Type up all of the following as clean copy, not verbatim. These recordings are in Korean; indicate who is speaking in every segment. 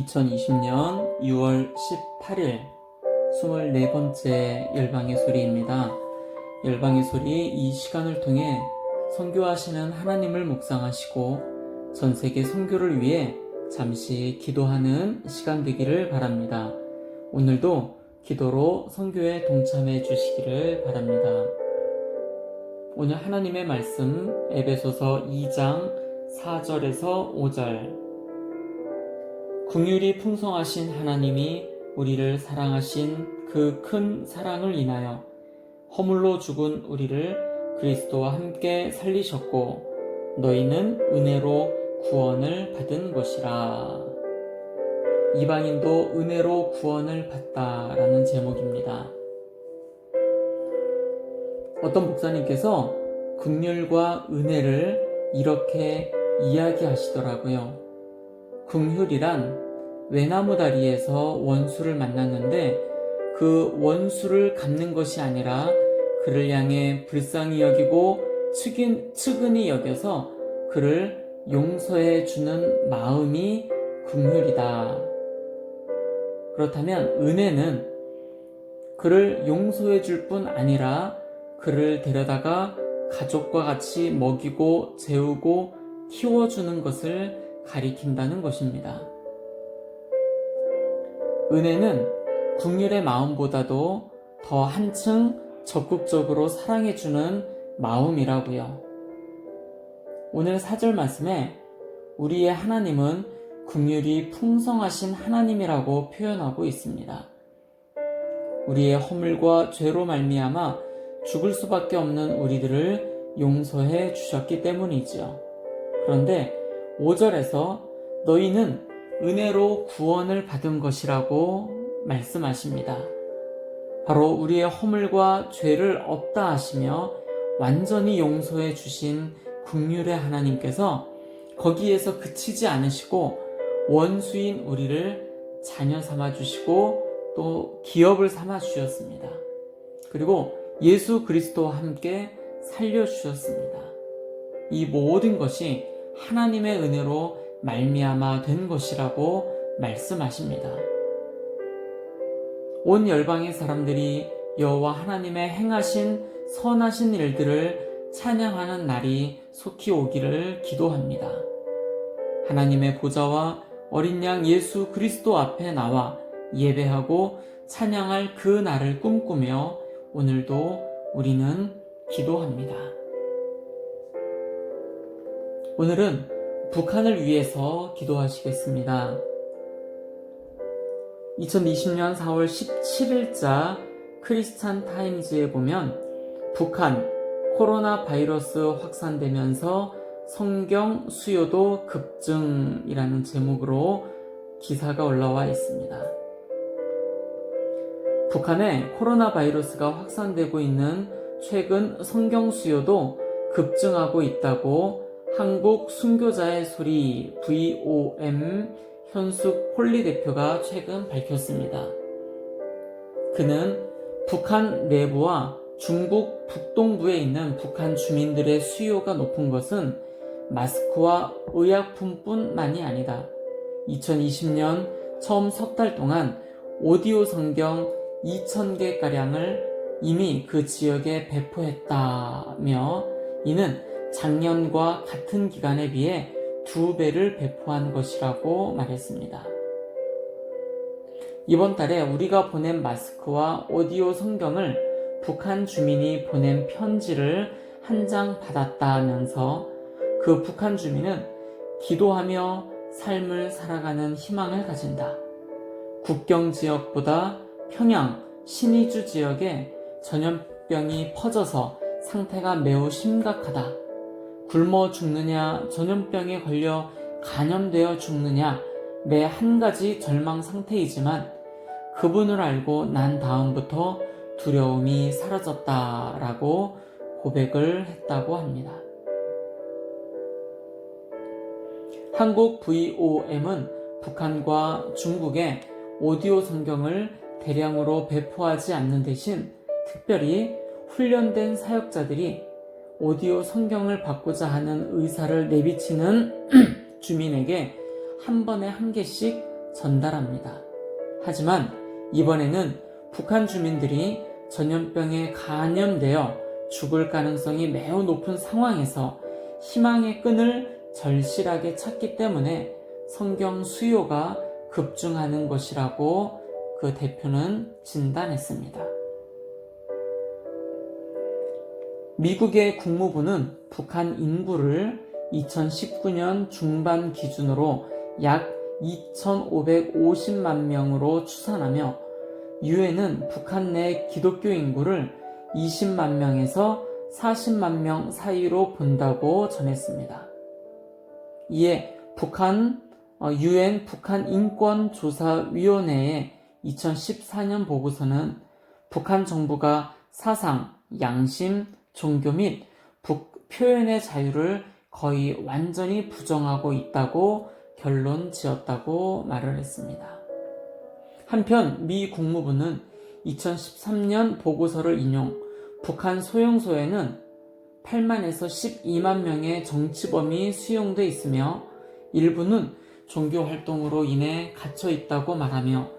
Speaker 1: 2020년 6월 18일 24번째 열방의 소리입니다. 열방의 소리 이 시간을 통해 선교하시는 하나님을 묵상하시고 전세계 선교를 위해 잠시 기도하는 시간 되기를 바랍니다. 오늘도 기도로 선교에 동참해 주시기를 바랍니다. 오늘 하나님의 말씀 에베소서 2장 4절에서 5절. 긍휼이 풍성하신 하나님이 우리를 사랑하신 그 큰 사랑을 인하여 허물로 죽은 우리를 그리스도와 함께 살리셨고 너희는 은혜로 구원을 받은 것이라. 이방인도 은혜로 구원을 받다라는 제목입니다. 어떤 목사님께서 긍휼과 은혜를 이렇게 이야기하시더라고요. 긍휼이란 외나무 다리에서 원수를 만났는데 그 원수를 갚는 것이 아니라 그를 향해 불쌍히 여기고 측은히 여겨서 그를 용서해 주는 마음이 긍휼이다. 그렇다면 은혜는 그를 용서해 줄 뿐 아니라 그를 데려다가 가족과 같이 먹이고 재우고 키워주는 것을 가리킨다는 것입니다. 은혜는 긍휼의 마음보다도 더 한층 적극적으로 사랑해주는 마음이라고요. 오늘 4절 말씀에 우리의 하나님은 긍휼이 풍성하신 하나님이라고 표현하고 있습니다. 우리의 허물과 죄로 말미암아 죽을 수밖에 없는 우리들을 용서해 주셨기 때문이지요. 그런데 5절에서 너희는 은혜로 구원을 받은 것이라고 말씀하십니다. 바로 우리의 허물과 죄를 없다 하시며 완전히 용서해 주신 긍휼의 하나님께서 거기에서 그치지 않으시고 원수인 우리를 자녀 삼아 주시고 또 기업을 삼아 주셨습니다. 그리고 예수 그리스도와 함께 살려주셨습니다. 이 모든 것이 하나님의 은혜로 말미암아 된 것이라고 말씀하십니다. 온 열방의 사람들이 여호와 하나님의 행하신 선하신 일들을 찬양하는 날이 속히 오기를 기도합니다. 하나님의 보좌와 어린 양 예수 그리스도 앞에 나와 예배하고 찬양할 그 날을 꿈꾸며 오늘도 우리는 기도합니다. 오늘은 북한을 위해서 기도하시겠습니다. 2020년 4월 17일자 크리스찬 타임즈에 보면 북한 코로나 바이러스 확산되면서 성경 수요도 급증이라는 제목으로 기사가 올라와 있습니다. 북한에 코로나 바이러스가 확산되고 있는 최근 성경 수요도 급증하고 있다고 한국 순교자의 소리 VOM 현숙 폴리 대표가 최근 밝혔습니다. 그는 북한 내부와 중국 북동부에 있는 북한 주민들의 수요가 높은 것은 마스크와 의약품뿐만이 아니다. 2020년 처음 석 달 동안 오디오 성경 2,000개가량을 이미 그 지역에 배포했다며 이는 작년과 같은 기간에 비해 2배를 배포한 것이라고 말했습니다. 이번 달에 우리가 보낸 마스크와 오디오 성경을 북한 주민이 보낸 편지를 한 장 받았다면서 그 북한 주민은 기도하며 삶을 살아가는 희망을 가진다. 국경 지역보다 평양, 신의주 지역에 전염병이 퍼져서 상태가 매우 심각하다. 굶어 죽느냐, 전염병에 걸려 감염되어 죽느냐, 매 한 가지 절망 상태이지만 그분을 알고 난 다음부터 두려움이 사라졌다라고 고백을 했다고 합니다. 한국 VOM은 북한과 중국에 오디오 성경을 대량으로 배포하지 않는 대신 특별히 훈련된 사역자들이 오디오 성경을 받고자 하는 의사를 내비치는 주민에게 한 번에 한 개씩 전달합니다. 하지만 이번에는 북한 주민들이 전염병에 감염되어 죽을 가능성이 매우 높은 상황에서 희망의 끈을 절실하게 찾기 때문에 성경 수요가 급증하는 것이라고 그 대표는 진단했습니다. 미국의 국무부는 북한 인구를 2019년 중반 기준으로 약 2,550만 명으로 추산하며 유엔은 북한 내 기독교 인구를 20만 명에서 40만 명 사이로 본다고 전했습니다. 이에 유엔 북한 인권조사위원회의 2014년 보고서는 북한 정부가 사상, 양심, 종교 및 표현의 자유를 거의 완전히 부정하고 있다고 결론 지었다고 말을 했습니다. 한편 미 국무부는 2013년 보고서를 인용 북한 소용소에는 8만에서 12만 명의 정치범이 수용돼 있으며 일부는 종교 활동으로 인해 갇혀 있다고 말하며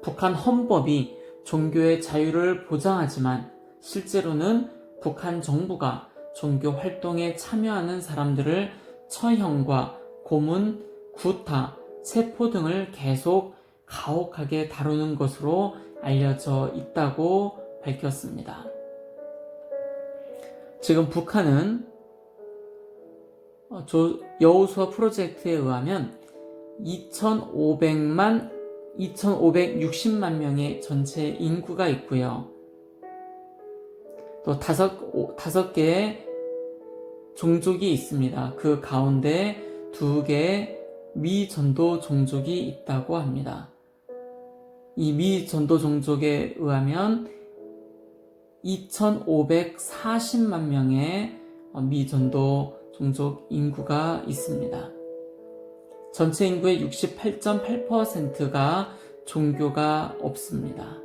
Speaker 1: 북한 헌법이 종교의 자유를 보장하지만 실제로는 북한 정부가 종교 활동에 참여하는 사람들을 처형과 고문, 구타, 체포 등을 계속 가혹하게 다루는 것으로 알려져 있다고 밝혔습니다. 지금 북한은 여호수아 프로젝트에 의하면 2,560만 명의 전체 인구가 있고요. 또 다섯 개의 종족이 있습니다. 그 가운데 2개의 미전도 종족이 있다고 합니다. 이 미전도 종족에 의하면 2,540만 명의 미전도 종족 인구가 있습니다. 전체 인구의 68.8%가 종교가 없습니다.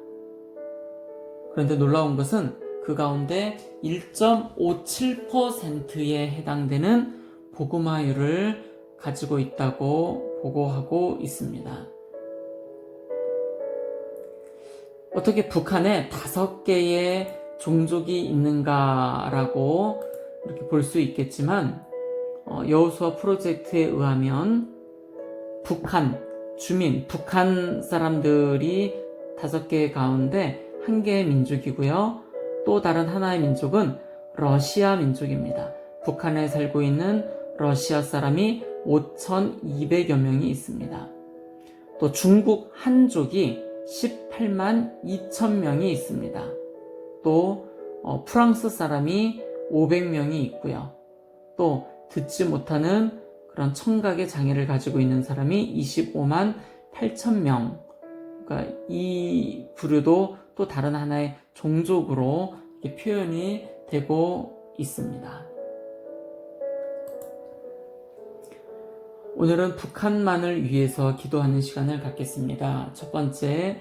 Speaker 1: 그런데 놀라운 것은 그 가운데 1.57%에 해당되는 복음화율을 가지고 있다고 보고하고 있습니다. 어떻게 북한에 5개의 종족이 있는가라고 이렇게 볼 수 있겠지만 여호수아 프로젝트에 의하면 북한 사람들이 5개 가운데 1개의 민족이고요. 또 다른 하나의 민족은 러시아 민족입니다. 북한에 살고 있는 러시아 사람이 5,200여 명이 있습니다. 또 중국 한족이 18만 2천 명이 있습니다. 또 프랑스 사람이 500명이 있고요. 또 듣지 못하는 그런 청각의 장애를 가지고 있는 사람이 25만 8천 명. 그러니까 이 부류도 또 다른 하나의 종족으로 이렇게 표현이 되고 있습니다. 오늘은 북한만을 위해서 기도하는 시간을 갖겠습니다. 첫 번째,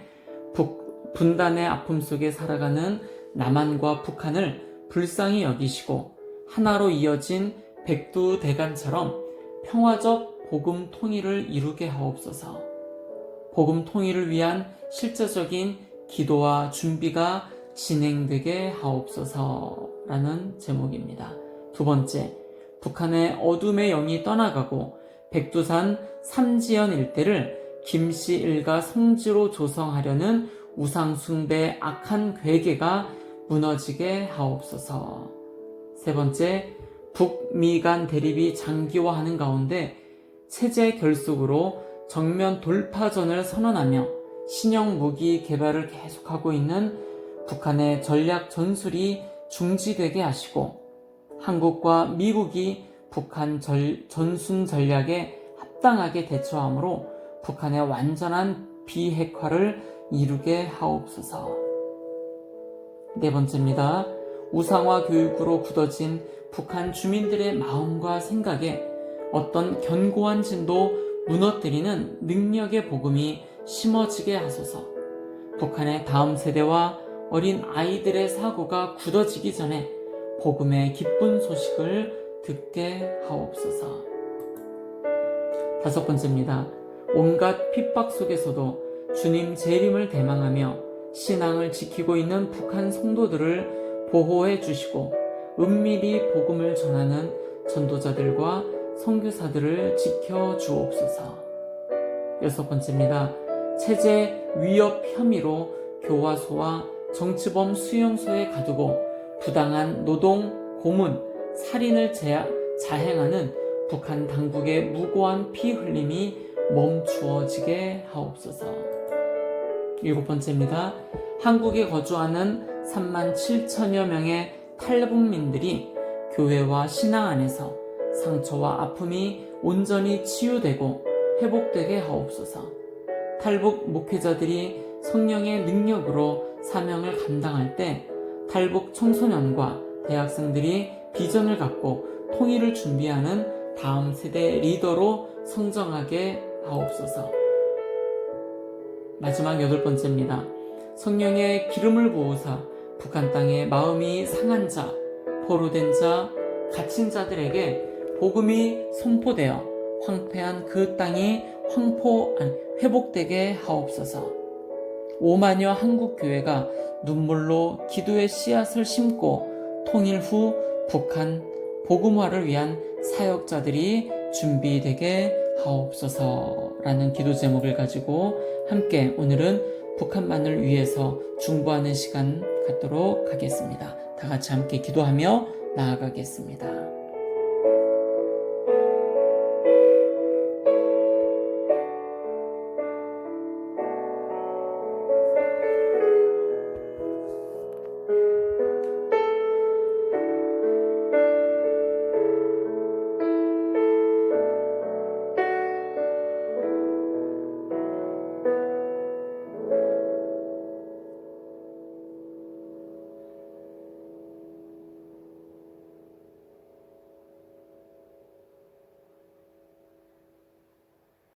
Speaker 1: 분단의 아픔 속에 살아가는 남한과 북한을 불쌍히 여기시고 하나로 이어진 백두대간처럼 평화적 복음 통일을 이루게 하옵소서. 복음 통일을 위한 실제적인 기도와 준비가 진행되게 하옵소서라는 제목입니다. 두 번째, 북한의 어둠의 영이 떠나가고 백두산 삼지연 일대를 김씨 일가 성지로 조성하려는 우상숭배 악한 괴계가 무너지게 하옵소서. 세 번째, 북미 간 대립이 장기화하는 가운데 체제 결속으로 정면 돌파전을 선언하며 신형 무기 개발을 계속하고 있는 북한의 전략 전술이 중지되게 하시고 한국과 미국이 북한 전순 전략에 합당하게 대처하므로 북한의 완전한 비핵화를 이루게 하옵소서. 네 번째입니다. 우상화 교육으로 굳어진 북한 주민들의 마음과 생각에 어떤 견고한 진도 무너뜨리는 능력의 복음이 심어지게 하소서. 북한의 다음 세대와 어린 아이들의 사고가 굳어지기 전에 복음의 기쁜 소식을 듣게 하옵소서. 다섯 번째입니다. 온갖 핍박 속에서도 주님 재림을 대망하며 신앙을 지키고 있는 북한 성도들을 보호해 주시고 은밀히 복음을 전하는 전도자들과 선교사들을 지켜 주옵소서. 6번째입니다. 체제 위협 혐의로 교화소와 정치범 수용소에 가두고 부당한 노동, 고문, 살인을 자행하는 북한 당국의 무고한 피 흘림이 멈추어지게 하옵소서. 7번째입니다. 한국에 거주하는 3만 7천여 명의 탈북민들이 교회와 신앙 안에서 상처와 아픔이 온전히 치유되고 회복되게 하옵소서. 탈북 목회자들이 성령의 능력으로 사명을 감당할 때 탈북 청소년과 대학생들이 비전을 갖고 통일을 준비하는 다음 세대 리더로 성장하게 하옵소서. 마지막 8번째입니다. 성령의 기름을 부으사 북한 땅에 마음이 상한 자, 포로된 자, 갇힌 자들에게 복음이 선포되어 황폐한 그 땅이 회복되게 하옵소서. 5만여 한국교회가 눈물로 기도의 씨앗을 심고 통일 후 북한 복음화를 위한 사역자들이 준비되게 하옵소서라는 기도 제목을 가지고 함께 오늘은 북한만을 위해서 중보하는 시간 갖도록 하겠습니다. 다 같이 함께 기도하며 나아가겠습니다.